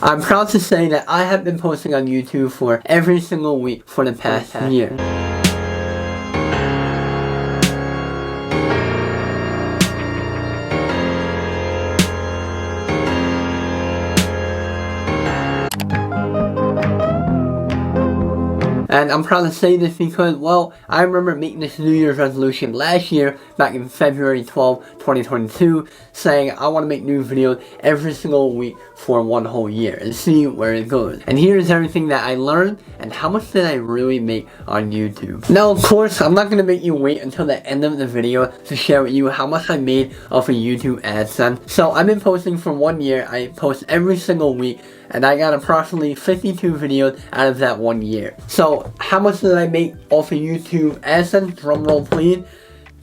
I'm proud to say that I have been posting on YouTube for every single week for the past year. And I'm proud to say this because, well, I remember making this New Year's resolution last year, back in February 12, 2022, saying I want to make new videos every single week for one whole year and see where it goes. And here's everything that I learned and how much did I really make on YouTube. Now, of course, I'm not going to make you wait until the end of the video to share with you how much I made off of YouTube AdSense. So I've been posting for 1 year. I post every single week. And I got approximately 52 videos out of that 1 year. So how much did I make off of YouTube AdSense? Drumroll please.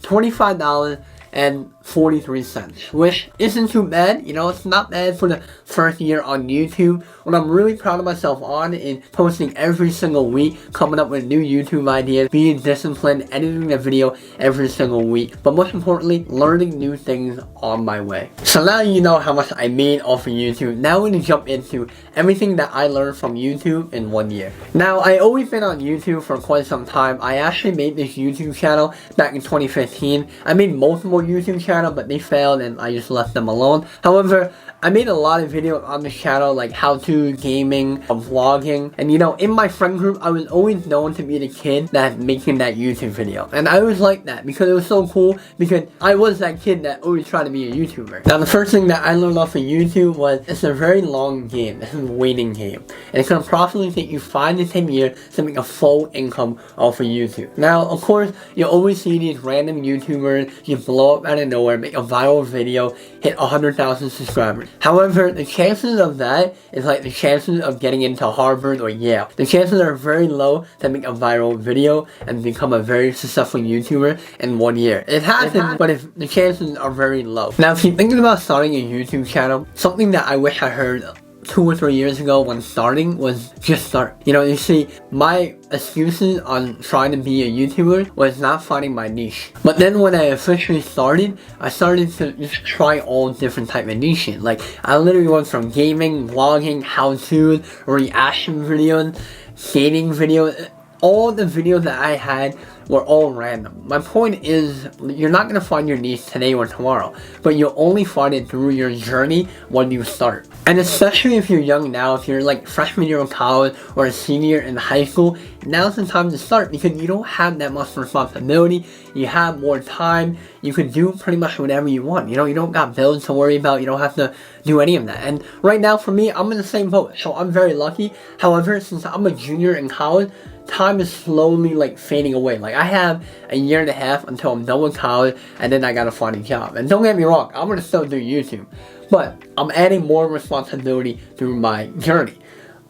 $25.43, which isn't too bad. You know, it's not bad for the first year on YouTube. What I'm really proud of myself on is posting every single week, coming up with new YouTube ideas, being disciplined, editing a video every single week, but most importantly, learning new things on my way. So now you know how much I made off of YouTube. Now we're gonna jump into everything that I learned from YouTube in 1 year. Now, I always been on YouTube for quite some time. I actually made this YouTube channel back in 2015. I made multiple YouTube channels, but they failed and I just left them alone. However, I made a lot of videos on this channel, like how-to, gaming, vlogging, and you know, in my friend group, I was always known to be the kid that's making that YouTube video. And I always liked that because it was so cool, because I was that kid that always tried to be a YouTuber. Now, the first thing that I learned off of YouTube was it's a very long game. It's a waiting game. And it can approximately take you 5 to 10 years to make a full income off of YouTube. Now, of course, you always see these random YouTubers just blow up out of nowhere, make a viral video, hit 100,000 subscribers. However, the chances of that is like the chances of getting into Harvard or Yale. The chances are very low to make a viral video and become a very successful YouTuber in 1 year. It happens, but if the chances are very low. Now, if you're thinking about starting a YouTube channel, something that I wish I heard 2 or 3 years ago when starting was just start. You know, you see, my excuses on trying to be a YouTuber was not finding my niche. But then when I officially started, I started to just try all different type of niches. Like, I literally went from gaming, vlogging, how-to, reaction videos, skating videos. All the videos that I had were all random. My point is, you're not going to find your niche today or tomorrow, but you'll only find it through your journey when you start. And especially if you're young now, if you're like freshman year of college or a senior in high school, now's the time to start because you don't have that much responsibility. You have more time. You can do pretty much whatever you want. You know, you don't got bills to worry about. You don't have to do any of that. And right now for me, I'm in the same boat. So I'm very lucky. However, since I'm a junior in college, time is slowly like fading away. Like, I have a year and a half until I'm done with college, and then I gotta find a job. And don't get me wrong, I'm gonna still do YouTube, but I'm adding more responsibility through my journey.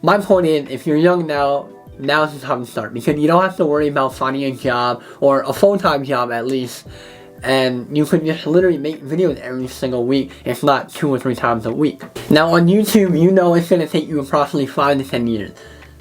My point is, if you're young now, now's the time to start because you don't have to worry about finding a job or a full-time job at least. And you can just literally make videos every single week, if not 2 or 3 times a week. Now on YouTube, you know it's gonna take you approximately 5 to 10 years.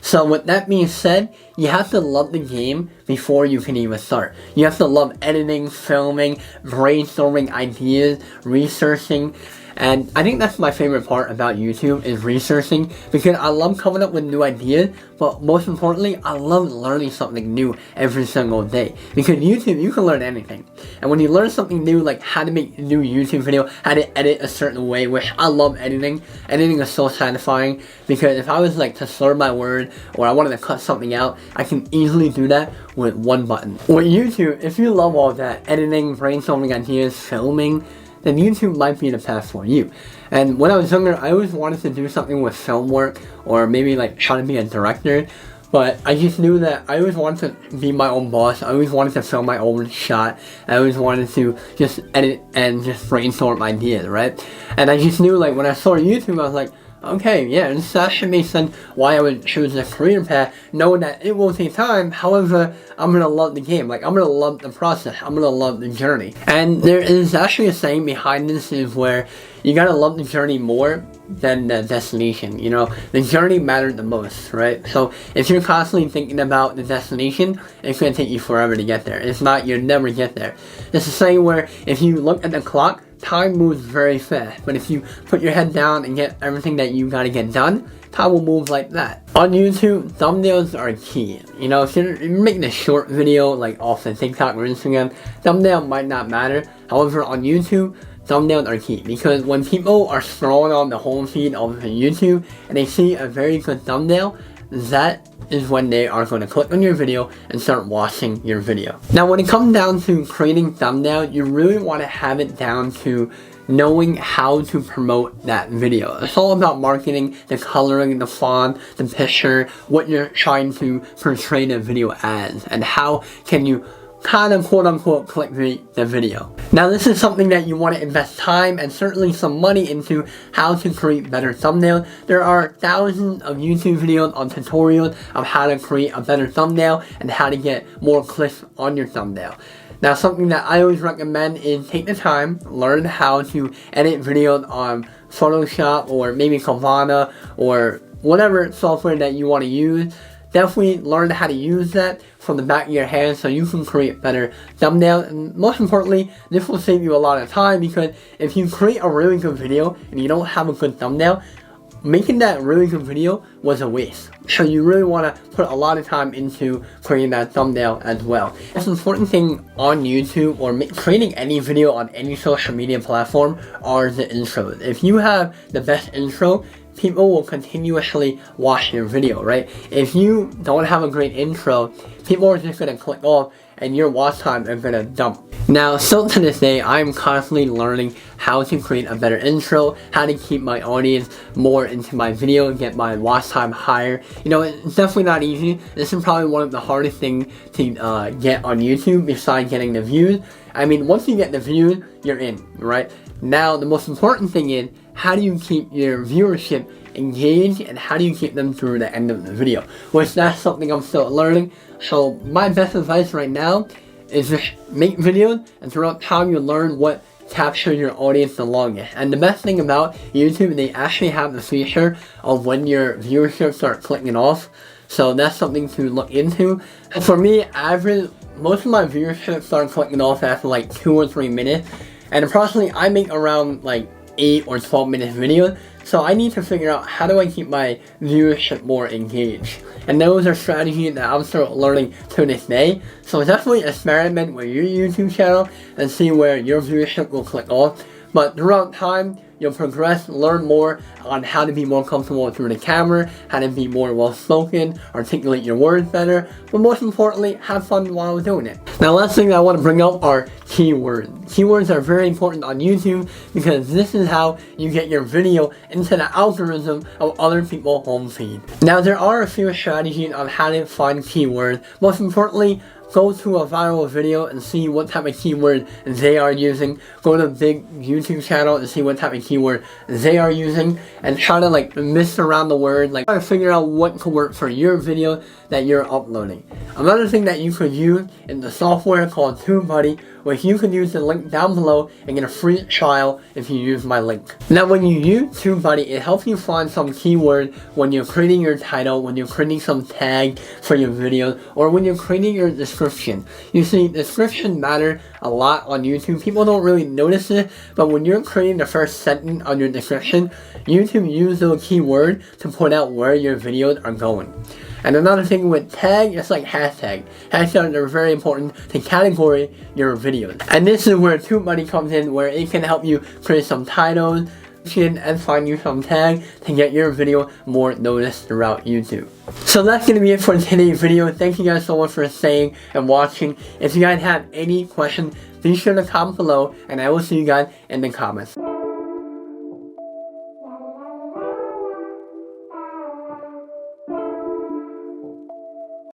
So with that being said, you have to love the game before you can even start. You have to love editing, filming, brainstorming ideas, researching. And I think that's my favorite part about YouTube is researching, because I love coming up with new ideas, but most importantly, I love learning something new every single day. Because YouTube, you can learn anything. And when you learn something new, like how to make a new YouTube video, how to edit a certain way, which I love editing. Editing is so satisfying, because if I was like to slur my word or I wanted to cut something out, I can easily do that with one button. With YouTube, if you love all that, editing, brainstorming ideas, filming, then YouTube might be the path for you. And when I was younger, I always wanted to do something with film work, or maybe like try to be a director, but I just knew that I always wanted to be my own boss. I always wanted to film my own shot. I always wanted to just edit and just brainstorm ideas, right? And I just knew, like, when I saw YouTube, I was like, okay, yeah, this actually makes sense why I would choose this career path, knowing that it will take time. However, I'm gonna love the game. Like, I'm gonna love the process. I'm gonna love the journey. And there is actually a saying behind this is where you gotta love the journey more than the destination. You know, the journey matters the most, right? So if you're constantly thinking about the destination, it's gonna take you forever to get there. If not, you'll never get there. It's the same where if you look at the clock, time moves very fast, but if you put your head down and get everything that you gotta get done, time will move like that. On YouTube, thumbnails are key. You know, if you're making a short video like off the TikTok or Instagram, thumbnail might not matter. However, on YouTube, thumbnails are key, because when people are scrolling on the home feed of YouTube and they see a very good thumbnail, that is when they are going to click on your video and start watching your video. Now, when it comes down to creating thumbnail, you really want to have it down to knowing how to promote that video. It's all about marketing, the coloring, the font, the picture, what you're trying to portray the video as, and how can you kind of quote-unquote clickbait the video. Now, this is something that you want to invest time and certainly some money into, how to create better thumbnails. There are thousands of YouTube videos on tutorials of how to create a better thumbnail and how to get more clicks on your thumbnail. Now, something that I always recommend is take the time, learn how to edit videos on Photoshop or maybe Canva or whatever software that you want to use. Definitely learn how to use that from the back of your hand so you can create better thumbnails. And most importantly, this will save you a lot of time, because if you create a really good video and you don't have a good thumbnail, making that really good video was a waste. So you really want to put a lot of time into creating that thumbnail as well. The most important thing on YouTube or creating any video on any social media platform are the intros. If you have the best intro, people will continuously watch your video, right? If you don't have a great intro, people are just going to click off and your watch time is going to dump. Now, still to this day, I'm constantly learning how to create a better intro, how to keep my audience more into my video and get my watch time higher. You know, it's definitely not easy. This is probably one of the hardest things to get on YouTube besides getting the views. I mean, once you get the views, you're in, right? Now, the most important thing is, how do you keep your viewership engaged and how do you keep them through the end of the video? Which that's something I'm still learning. So my best advice right now is just make videos, and throughout time you'll learn what captures your audience the longest. And the best thing about YouTube, they actually have the feature of when your viewership starts clicking off. So that's something to look into. For me, most of my viewership started clicking off after like 2 or 3 minutes. And approximately I make around like 8 or 12 minute videos, so I need to figure out how do I keep my viewership more engaged. And those are strategies that I'm still learning to this day. So definitely experiment with your YouTube channel and see where your viewership will click off. But throughout time, you'll progress, learn more on how to be more comfortable through the camera, how to be more well-spoken, articulate your words better, but most importantly, have fun while doing it. Now, last thing that I want to bring up are keywords. Keywords are very important on YouTube because this is how you get your video into the algorithm of other people's home feed. Now, there are a few strategies on how to find keywords. Most importantly, go to a viral video and see what type of keyword they are using. Go to a big YouTube channel and see what type of keyword they are using, and try to like mix around the word, like try to figure out what could work for your video that you're uploading. Another thing that you could use is the software called TubeBuddy, which you can use the link down below and get a free trial if you use my link. Now, when you use TubeBuddy, it helps you find some keyword when you're creating your title, when you're creating some tag for your videos, or when you're creating your description. You see, description matter a lot on YouTube. People don't really notice it, but when you're creating the first sentence on your description, YouTube uses those keywords to point out where your videos are going. And another thing with tag, it's like hashtag. Hashtags are very important to category your videos. And this is where TubeBuddy comes in, where it can help you create some titles and find you some tag to get your video more noticed throughout YouTube. So that's going to be it for today's video. Thank you guys so much for staying and watching. If you guys have any questions, be sure to comment below and I will see you guys in the comments.